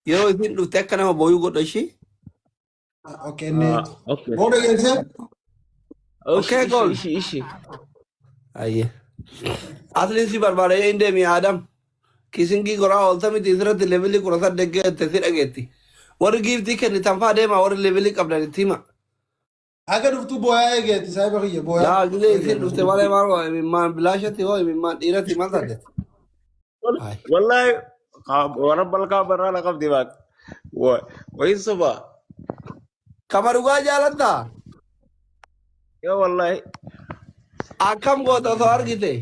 Yeroo isin dhufte akka nama booyuu godha ishee. Okay, ne. Okay. Booda geesse. Okay, goal. Ishi. Ayyee. Asliin si barbaada hin deemi Adam. Kisingii goraa oolta miti isirratti levelii 18 geette si dhageetti. Warri giiftii kennitan fa'aa deema warri levelii qabdan itti hima. Aga dhuftu booyaa eegeeti saayiba kiyya booyaa. Yaa gilee isin dhufte malee maal imimmaan bilaashatti hoo imimmaan dhiiratti maal taate? Wallahi warra balkaa barraa la qabdi baat. Wayin soba. Kama dhugaa jaalattaa? Yoo wallahi. Akkam goota osoo argite?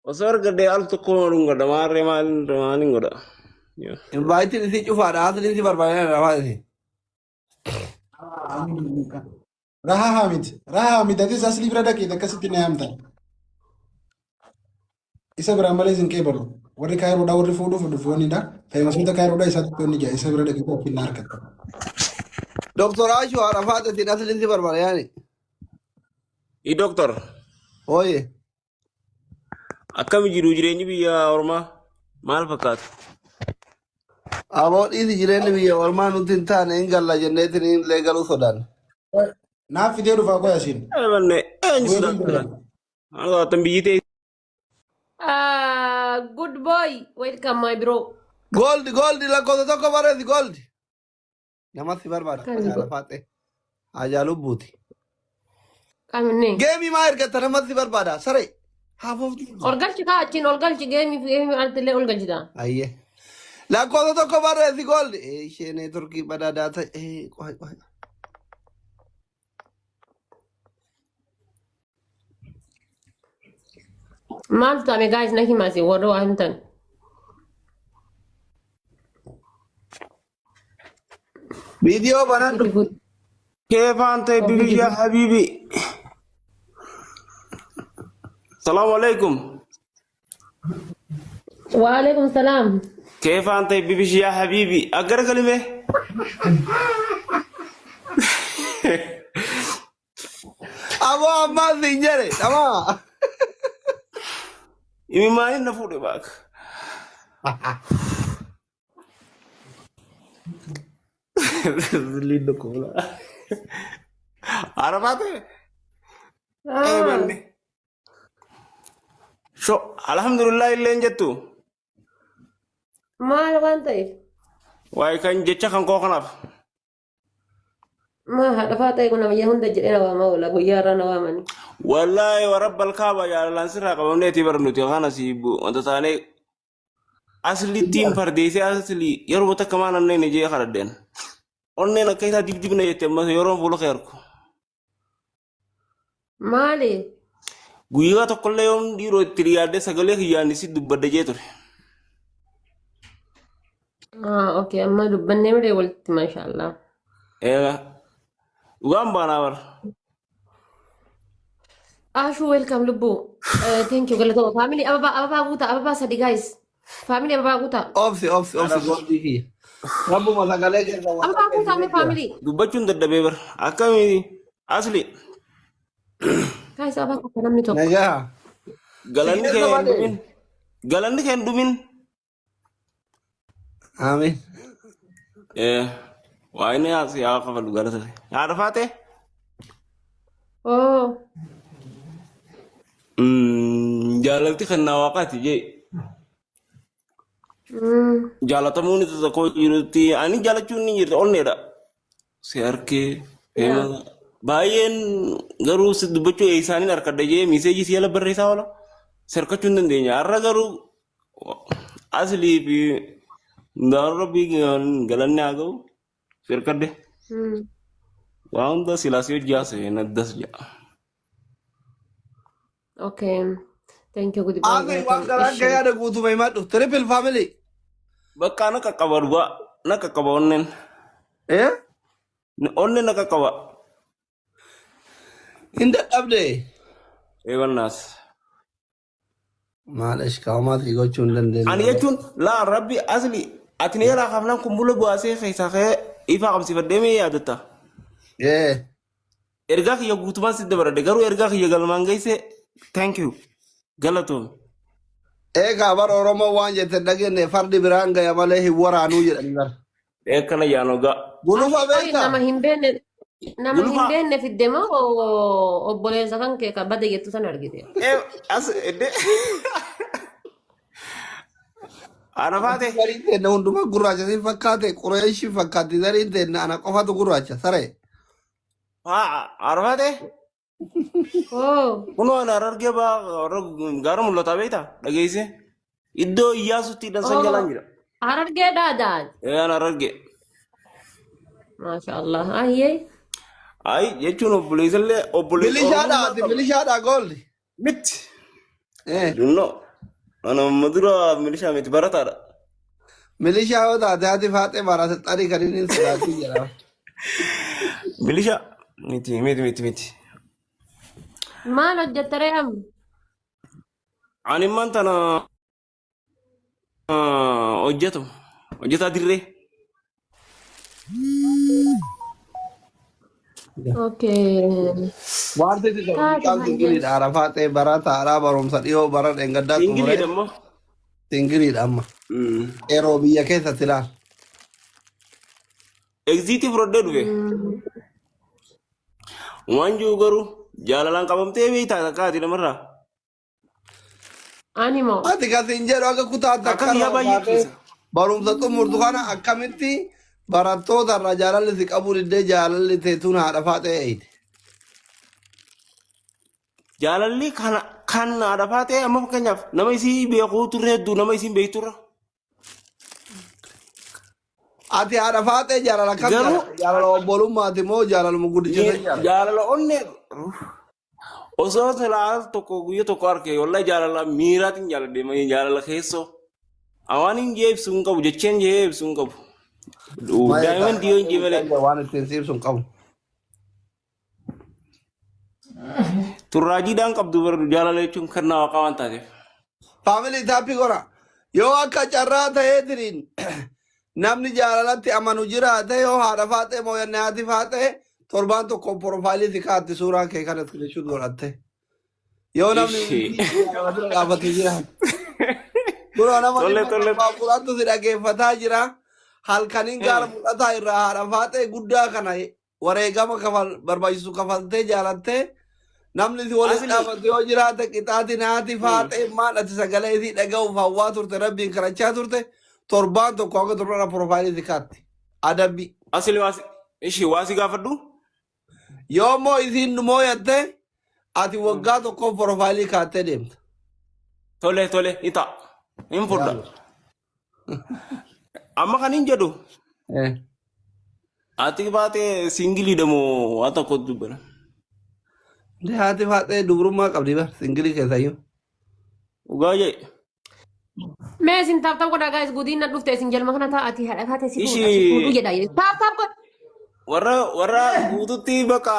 Osoo argadde al tokko dhungadha maarree maaliin godha. Invaayitiin isii cufaadha asliin si barbaadanii rafaa isin. Raha Hamid atis asli bira dhaqeet akkasitti na yaamtan. Isa bira malee isin qeebalu. Warri kaayiroodhaa warri fuudhuuf dhufoonidha. Feemasota kaayiroodhaa isaatti toonni jaa isa bira dhaqeet ofiin na harkata. Doktor Ashu Arafat isin asliin si barbaadanii. I doktor. Hooye. Akkami jiru jireenyi biyya ormaa maal fakkaata? Aboo dhiisi jireenyi biyya ormaa nuti hin taane hin galla jenneetiin hin leegaluu sodaanne. Naaf fidee dhufaa qoya siin. Manne eenyu sodaatan? Atan biyyi ta'e. Good boy. Welcome, my bro. Goldi lakkoofsa tokko bareedi goldi. Namatti barbaada. Arafat ajaa lubbuuti. Kamine. Geemii maa ergatta namatti barbaada saree. Olgalchi kaa achiin olgalchi geemii artillee olgalchita. Ayyee. Lakkoofsa tokko barreessi goldi. Isheen turkii badaadaa ta'e. Qoy. Maaltu taame guys na himasi warra waa himtan. Viidiyoo banadhu. كيف أنت بيبي يا حبيبي؟ السلام عليكم. وعليكم السلام. كيف أنت بيبي يا حبيبي؟ أقرأ كلمة. Aboo ammaa siin jedhe dhamaa. إمي ما ينفع باك. Lindo kola. Arafat. Bandi. So, alhamdulillah illee jettu. Maal waan ta'eef? Waa'ee kan jecha kan koo kanaaf. Maa haadha faa ta'e kun ammayyaa hunda jedhee na waamaa oola guyyaa irraa na waamani. Wallahi warabbal kaaba jaalalaan sirraa qabamneetii barnuti kana si wanta taanee asliittiin fardeesee asli yeroo takka maan anneen ijee kadhadheen. Onneen akka isaa dibdibna jette ammas yeroo fuula keerku. Maali? Guyyaa tokkollee yoom dhiiroo itti dhiyaadde sagalee kiyyaan si dubbadda jee ture. Okay amma dubbannee malee walitti maashaallah. Dhugaan baanaa bara. Ashu welcome lubbu. Thank you galatoo. Family ababaa guutaa ababaa sadi guys. Family ababaa guutaa. Obsi goldi kiyya. Rabbuma sagalee keessa waan. Ababaa guutaa mee family. Dubbachuun dadhabee bara. Akkami asli. Guys ababaa guutaa namni tokko. Nagaa. Galanni kee hin dhumin. Amiin. Waa inni yaa kafalu galata. Haadha faate? Oh. Jaalalti kan naa waaqaati jee. Jaalatamuun isa tokko jirutti ani jaalachuun ni jirti onneedha. Si harkee baay'een garuu si dubbachuu isaaniin harkadha jee miiseejii si yala barreessaa oola. Si harkachuu hin dandeenya. Har'a garuu aslii fi hundaan rabbii galanni haa ga'u si harkadhe. Waa hunda silaasii hojii haasa'e naddas ja'a. Okay. Thank you. Good Amiin waan garaan gahee yaada guutuma himadhu. Triple family. Bakka na qaqqaba dhugaa na qaqqaba onneen. Onneen na qaqqaba. Hin dadhabde. Eebannaas. Maalash kaa'umaatii gochuu hin dandeenye. Ani jechuun laa rabbi asli ati ni yaalaa kaafnaan kun bula bu'aasee keessaa ka'ee ifaa qabsiifadhee mee yaadatta. Ergaa kiyya guutumaan si dabaladhe garuu ergaa kiyya galmaan geesse thank you galatoom. Egaa bara Oromoo waan jette dhageenye fardi biraan gaya malee hin waraanuu jedhanii bara. Kana yaanoga. Gulufa Ay, beektaa? nama Gulufa. hin beekne fidde moo obboleessa kan kee kan bada jettu san argite. As edde. Arafaate. Zariin teenna hundumaa gurraacha si fakkaate Qureeshii fakkaatti zariin teenna ana qofatu gurraacha saree. Arafaate. Oh, Kunoo ana argee gaara mul'ata beekta dhageesse. Iddoo iyyaasutti dansan jalaan jira. harargee daadaan. Ana argee. Masha Allah. Ayyee. Ay jechuun obboleessallee Milishaadhaa ati milishaadhaa gooldi. Miti. Eh. Dunno. Ana madura milishaa miti barataadha. Milishaa yoo taate ati faaxee baaraate xarii kan inni sodaatii jedhama. Milishaa. Miti. Maal hojjettaree amma? Ani immaan tana hojjetaa dirree. Okay. Wanti itti ta'u mucaan singiliidha. Arafaatee barataadhaa barumsa dhiyoo bara dheengaddaa Ingiliidha xumuree immoo. singiliidha amma. Yeroo biyya keessatti ilaal. Egziitii fudhadhee dhufe. Waan jiru garuu jaalalaan qabamtee beektaa takkaati namarraa. Ani moo? Ati kasin jedhu akka kutaatti akka Akkas yaa baay'ee raawwatee keessa. barumsa xumurtu kana akkamitti barattoota irraa jaalalli si qabu diddee jaalalli teetuun haadha faatee eeyite. Jaalalli kan haadha faatee amma fakkeenyaaf nama isii beekuu turre hedduu nama isiin beekturra. Ati haadha faatee jaalala kam Garuu- jaalala obbolummaati moo jaalaluma guddichisa jaalala? Jaalala onnee osoo silaa tokko guyyaa tokko arge wallahi jaalala miiraatiin jaaladhe jaalala keessoo. Awaan hin jeebsu hin qabu jecheen jeebsu hin qabu. Daa'imman dhiyoo hin jeebalee. Waan ittiin siibsu hin qabu. Turraajiidhaan qabdu bardu jaalala jechuun kan nama qaban taateef. Faamilii taappii gora yoo akka carraa ta'ee tiriin namni jaalalatti amanu jiraate yoo haadha faatee moo yannaati faatee torbaan tokko porofaayilii si kaatti suuraa kee kana iskiriishuut godhatte. Yoo namni dhaabatu jiraate. Kunoo nama furaattu si dhageeffataa jira. Halkaniin gaara mul'ataa irraa haadha faatee guddaa kana wareegama barbaachisu kafaltee jaalattee namni si waliin dhaabatu yoo jiraate qixaati naati faatee maal ati sagalee isii dhaga'uuf hawwaa turte rabbiin kadhachaa turte torbaan tokko akka torbaan porofaayilii si kaatti. Adabbi. Asili waasi gaafadhu. Yoo immoo isiin mooyatte ati waggaa tokkoof porofaayilii kaattee deemta. Tole ita. Hin fudha. Amma kan hin jedhu. Ati baatee singiliidha moo waan tokko dubbana. Haati faatee dubrummaa qabdi bar singilii keessayyuu. Dhugaa jee. Mee isin taaptaap godhaa gaa'is gudiin dhufte isin jalma kana taa'atii haadha faatee si Ishii- fuudhu jedha. Taaptaap godha. Warra guututti bakka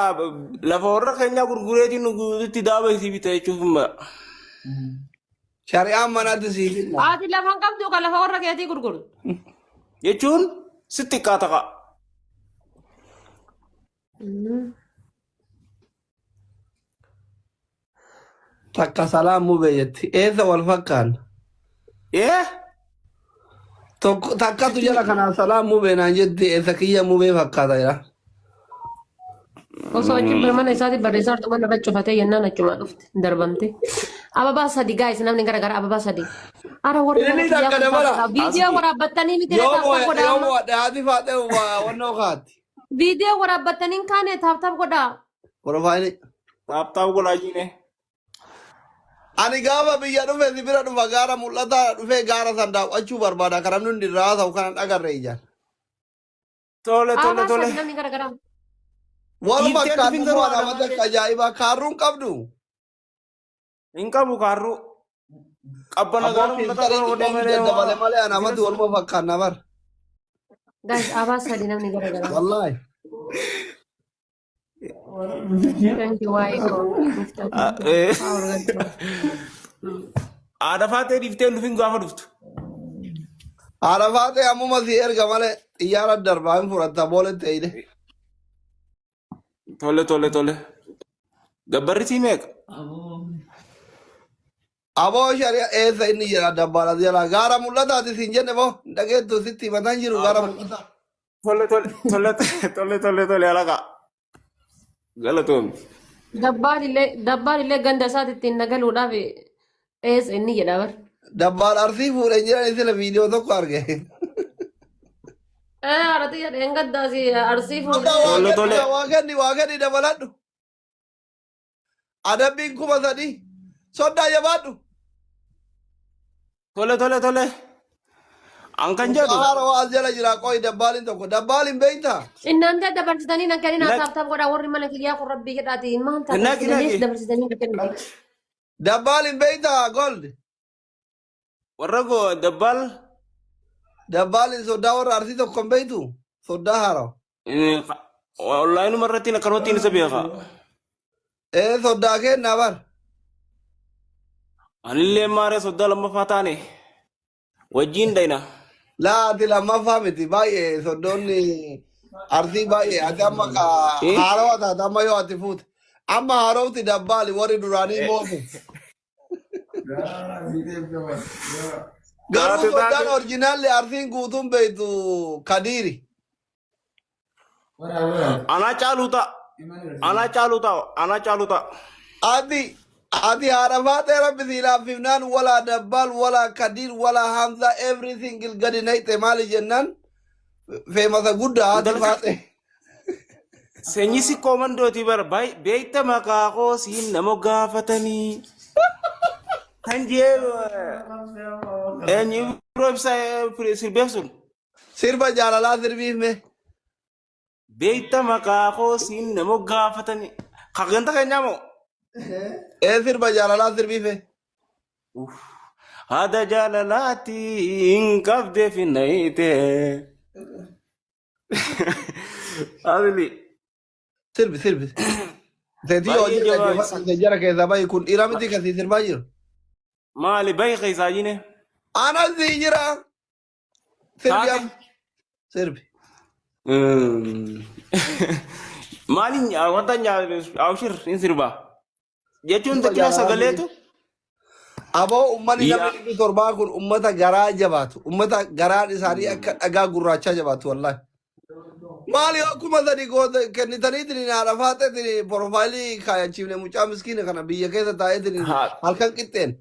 lafa warra keenyaa gurgureetiin guututti daaba isii bita jechuuf hin ba'a. Shari'aan manaatti siif Ati lafan qabdu kan lafa warra keetii gurguru. Jechuun sitti qaataqa. takka salaam mubee jetti. Eessa wal fakkaan? Takkatu jala kanaan salaam mubee naan jetti eessa kiyya mubee fakkaata jira. Osoo achi mana isaati barreessaa dhuma lafa cufatee yennaan achuma dhufte darbamte. Ababaa sadi gaa'is namni gara ababaa sadi. Ara warri Inni takka dabala. viidiyoo waraabbattanii miti Yoo taaptaap godhaa. moo haati faatee wannoo kaatti. Viidiyoo waraabbattanii kaane taaptaap godhaa. Porofaayilii. Taaptaap godhaa jiine. Ani gaafa biyya dhufe si bira dhufa gaara mul'ataa dhufee gaara san daawwachuu barbaada. Kanan hundi irraa ta'u kanan dhagarre ijaan. Tole. Ababaa sadi namni gara. Waluma Giftee akkaan dhufin dhufuu garuu alaabata akka ajaa'ibaa kaarruun qabdu. Hin qabu kaarruu. Qabbana gaara mul'ata kana godhee Dabalee malee anamatti waluma fakkaanna bar. Gaa'is ababaa sadi namni gara. Wallaahi. Thank you waa'ee Haadha faatee dhiiftee dhufin gaafa dhuftu. Haadha faatee ammuma si erga malee xiyyaara darbaa hin fudhatta booletti eeyide. Tole. Gabbarri sii meeqa? Aboo shari'a eessa inni jira dabbaala jala gaara mul'ataati siin jenne moo dhageettu sitti himataan jiru gaara mul'ata. Tole alaqa. Galatoom. Dabbaalillee ganda isaatti ittiin nagaluudhaaf eessa inni jedha bar. Dabbaala arsii fuudheen jiran sila viidiyoo tokko arge. Arati jedheen gaddaasi arsii fuudhee. Waa kenni dabaladhu. Adabbiin 3,000 soddaa jabaadhu. Tole. Angkan jedhu. Haara waa as jala jira qoy dabbaaliin tokko dabbaaliin beektaa. Innaan dabarsitanii na kennin haasa'aaf godhaa warri mana kiyyaa kun rabbii jedhaati maal taasisanis dabarsitanii na kennin. Dabbaaliin beektaa gold. Warra koo dabbal. Dabbaaliin soddaa warra arsii tokko hin beektu soddaa haara. Online irratti akkanumatti isa beeka. Soddaa kennaa bar. Anillee maaree soddaa lammaffaa taane wajjin dayna. Laati lammaffaa miti baay'ee soddoonni arsii baay'ee ati amma haarawaa taate amma yoo ati fuute amma haarowti dabbaali warri duraanii mootu. Garuu soddaan orjinaalli arsiin guutuun beektu Kadiiri. Ana caalu ta'a. Ati haadha faatee rabbi si laaffifnaan walaa dabbaal walaa Kadiir walaa Hamza everything gadi nayte maali jennaan feemasa guddaa ati faatee. Seenyisi koomandooti bara beekta maqaa koo siin nama gaafatanii. Kan jee eenyu biroo ibsaa sirbeef sun. Sirba jaalalaa sirbiifme. Beekta maqaa koo siin nama gaafatanii. Kaganta keenyaa moo? Sirba jaalalaa sirbiife. Haada jaalalaati hin qabdee fi nayite. Adili. Sirbi. Seetii hojii dhaggeeffatan jara keessaa bahi kun dhiira miti kasii sirbaa jiru. Maali bahi keessaa jine? Ana sii jira. Sirbi. Maali wanta awshir hin sirbaa? Jechuun xiqqina sagaleetu. Aboo uummanni namni 7 kun uummata garaa jabaatu. Uummata garaan isaanii akka dhagaa gurraachaa jabaatu wallahi. Maali akkuma sadii goota kennitaniitiin haadha faateetiin porofaayilii kaayachiifne mucaa miskiina kana biyya keessa taa'eetiin halkan qixxeen.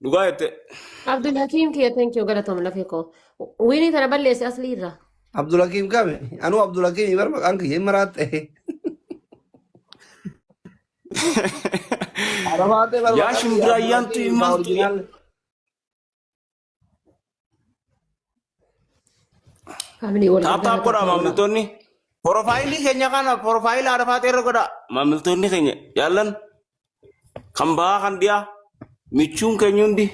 Dhugaa jette. Abdulhakiim kiyya thank you galatoom lafee koo. Wiinii tana balleesse aslii irraa. Abdulhakiim kame anuu Abdulhakiim bar maqaan kiyya hin maraatte. Yaa shimbiraayyaantu imaltu. Taaptaap godha maamiltoonni. Porofaayilii keenya kana porofaayilii haadha faatee irra godha maamiltoonni keenya yaallan kan bahaa kan dhiyaa michuun keenya hundi.